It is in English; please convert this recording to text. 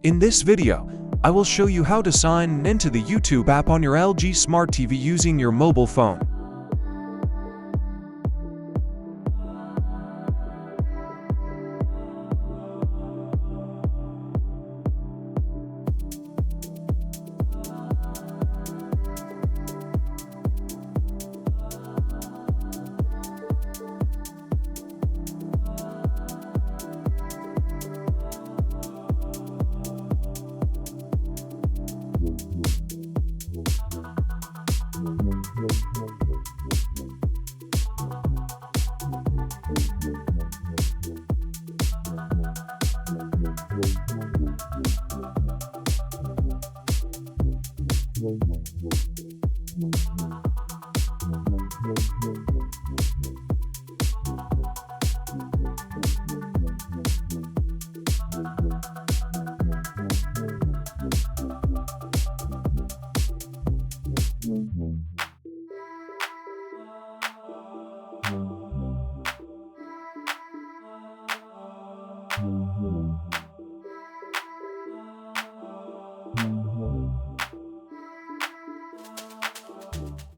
In this video, I will show you how to sign into the YouTube app on your LG Smart TV using your mobile phone. Wow.